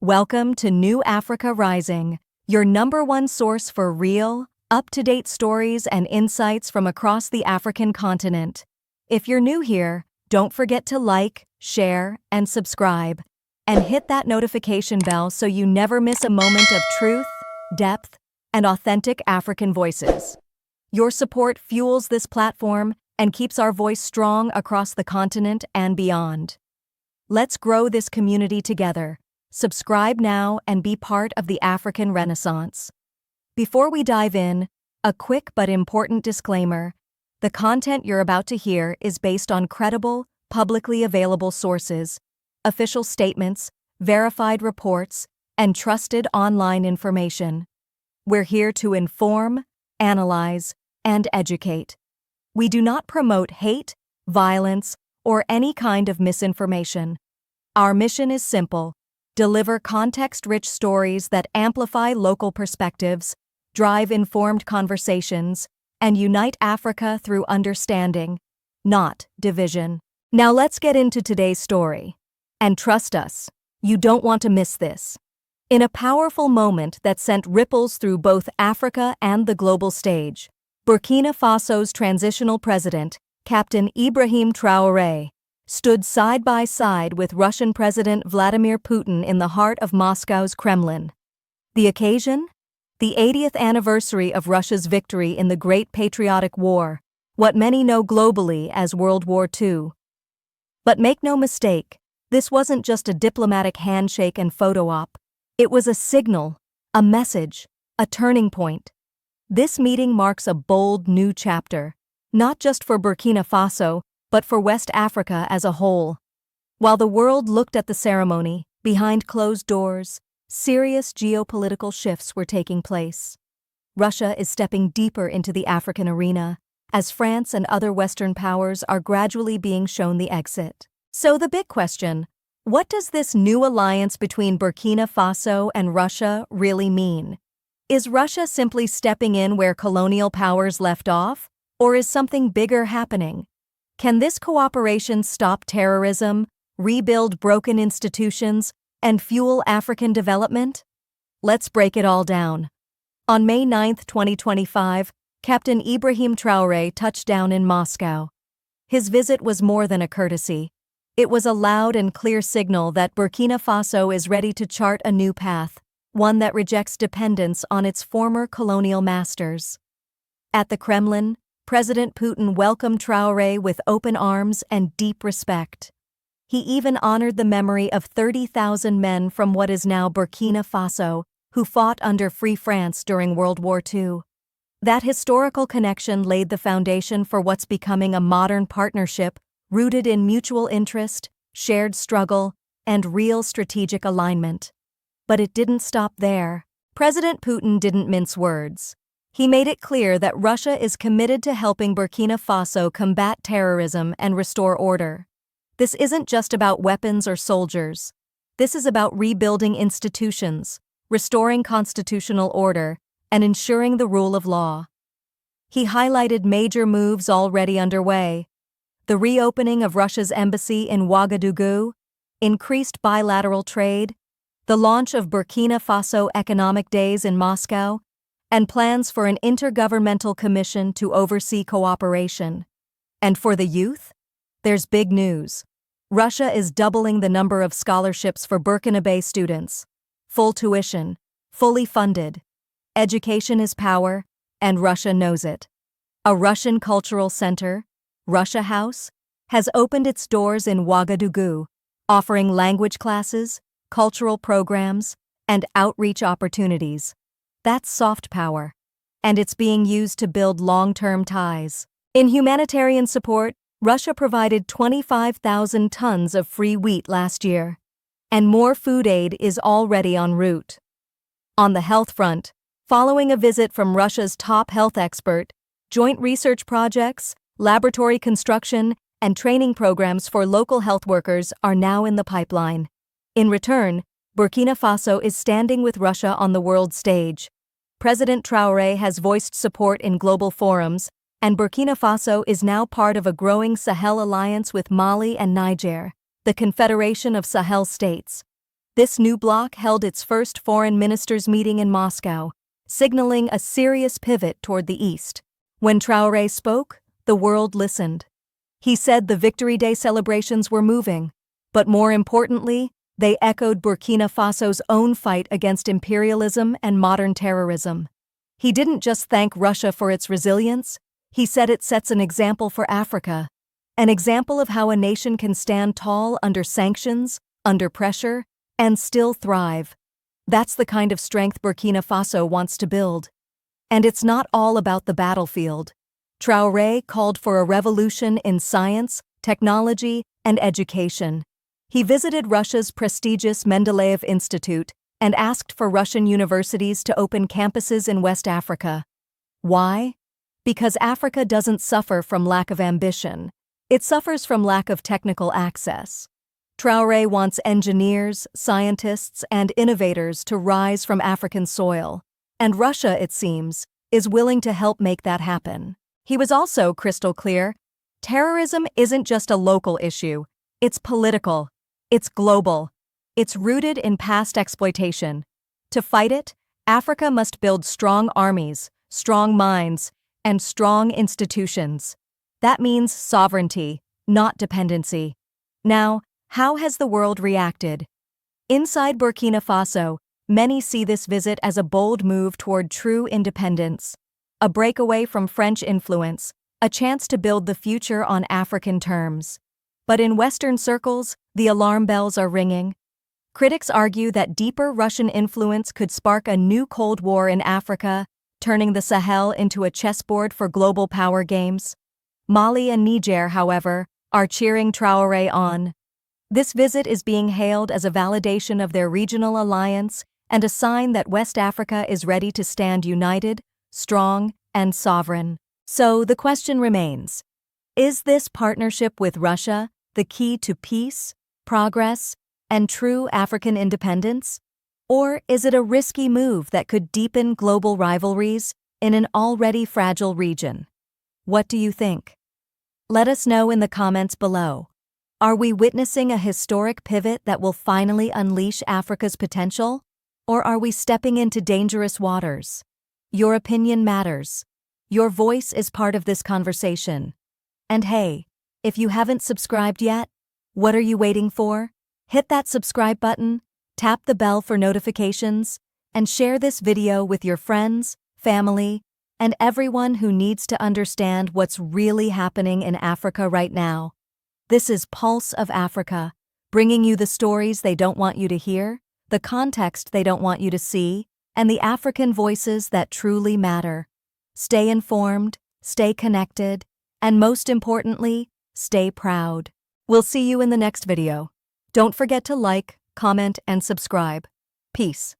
Welcome to New Africa Rising, your #1 source for real, up-to-date stories and insights from across the African continent. If you're new here, don't forget to like, share, and subscribe, and hit that notification bell so you never miss a moment of truth, depth, and authentic African voices. Your support fuels this platform and keeps our voice strong across the continent and beyond. Let's grow this community together. Subscribe now and be part of the African Renaissance. Before we dive in, a quick but important disclaimer. The content you're about to hear is based on credible, publicly available sources, official statements, verified reports, and trusted online information. We're here to inform, analyze, and educate. We do not promote hate, violence, or any kind of misinformation. Our mission is simple: deliver context-rich stories that amplify local perspectives, drive informed conversations, and unite Africa through understanding, not division. Now let's get into today's story. And trust us, you don't want to miss this. In a powerful moment that sent ripples through both Africa and the global stage, Burkina Faso's transitional president, Captain Ibrahim Traoré, stood side by side with Russian President Vladimir Putin in the heart of Moscow's Kremlin. The occasion? The 80th anniversary of Russia's victory in the Great Patriotic War, what many know globally as World War II. But make no mistake, this wasn't just a diplomatic handshake and photo op. It was a signal, a message, a turning point. This meeting marks a bold new chapter, not just for Burkina Faso, but for West Africa as a whole. While the world looked at the ceremony, behind closed doors, serious geopolitical shifts were taking place. Russia is stepping deeper into the African arena, as France and other Western powers are gradually being shown the exit. So the big question: what does this new alliance between Burkina Faso and Russia really mean? Is Russia simply stepping in where colonial powers left off, or is something bigger happening? Can this cooperation stop terrorism, rebuild broken institutions, and fuel African development? Let's break it all down. On May 9, 2025, Captain Ibrahim Traoré touched down in Moscow. His visit was more than a courtesy. It was a loud and clear signal that Burkina Faso is ready to chart a new path, one that rejects dependence on its former colonial masters. At the Kremlin, President Putin welcomed Traoré with open arms and deep respect. He even honored the memory of 30,000 men from what is now Burkina Faso, who fought under Free France during World War II. That historical connection laid the foundation for what's becoming a modern partnership rooted in mutual interest, shared struggle, and real strategic alignment. But it didn't stop there. President Putin didn't mince words. He made it clear that Russia is committed to helping Burkina Faso combat terrorism and restore order. This isn't just about weapons or soldiers. This is about rebuilding institutions, restoring constitutional order, and ensuring the rule of law. He highlighted major moves already underway: the reopening of Russia's embassy in Ouagadougou, increased bilateral trade, the launch of Burkina Faso Economic Days in Moscow, and plans for an intergovernmental commission to oversee cooperation. And for the youth, there's big news. Russia is doubling the number of scholarships for Burkinabe students. Full tuition, fully funded. Education is power, and Russia knows it. A Russian cultural center, Russia House, has opened its doors in Ouagadougou, offering language classes, cultural programs, and outreach opportunities. That's soft power, and it's being used to build long-term ties. In humanitarian support, Russia provided 25,000 tons of free wheat last year, and more food aid is already en route. On the health front, following a visit from Russia's top health expert, joint research projects, laboratory construction, and training programs for local health workers are now in the pipeline. In return, Burkina Faso is standing with Russia on the world stage. President Traoré has voiced support in global forums, and Burkina Faso is now part of a growing Sahel alliance with Mali and Niger, the Confederation of Sahel States. This new bloc held its first foreign ministers' meeting in Moscow, signaling a serious pivot toward the east. When Traoré spoke, the world listened. He said the Victory Day celebrations were moving, but more importantly, they echoed Burkina Faso's own fight against imperialism and modern terrorism. He didn't just thank Russia for its resilience, he said it sets an example for Africa, an example of how a nation can stand tall under sanctions, under pressure, and still thrive. That's the kind of strength Burkina Faso wants to build. And it's not all about the battlefield. Traoré called for a revolution in science, technology, and education. He visited Russia's prestigious Mendeleev Institute and asked for Russian universities to open campuses in West Africa. Why? Because Africa doesn't suffer from lack of ambition. It suffers from lack of technical access. Traoré wants engineers, scientists, and innovators to rise from African soil, and Russia, it seems, is willing to help make that happen. He was also crystal clear: terrorism isn't just a local issue, it's political, it's global, it's rooted in past exploitation. To fight it, Africa must build strong armies, strong minds, and strong institutions. That means sovereignty, not dependency. Now, how has the world reacted? Inside Burkina Faso, many see this visit as a bold move toward true independence, a breakaway from French influence, a chance to build the future on African terms. But in Western circles, the alarm bells are ringing. Critics argue that deeper Russian influence could spark a new Cold War in Africa, turning the Sahel into a chessboard for global power games. Mali and Niger, however, are cheering Traoré on. This visit is being hailed as a validation of their regional alliance and a sign that West Africa is ready to stand united, strong, and sovereign. So the question remains: is this partnership with Russia the key to peace, progress, and true African independence? Or is it a risky move that could deepen global rivalries in an already fragile region? What do you think? Let us know in the comments below. Are we witnessing a historic pivot that will finally unleash Africa's potential? Or are we stepping into dangerous waters? Your opinion matters. Your voice is part of this conversation. And hey, if you haven't subscribed yet, what are you waiting for? Hit that subscribe button, tap the bell for notifications, and share this video with your friends, family, and everyone who needs to understand what's really happening in Africa right now. This is Pulse of Africa, bringing you the stories they don't want you to hear, the context they don't want you to see, and the African voices that truly matter. Stay informed, stay connected, and most importantly, stay proud. We'll see you in the next video. Don't forget to like, comment, and subscribe. Peace.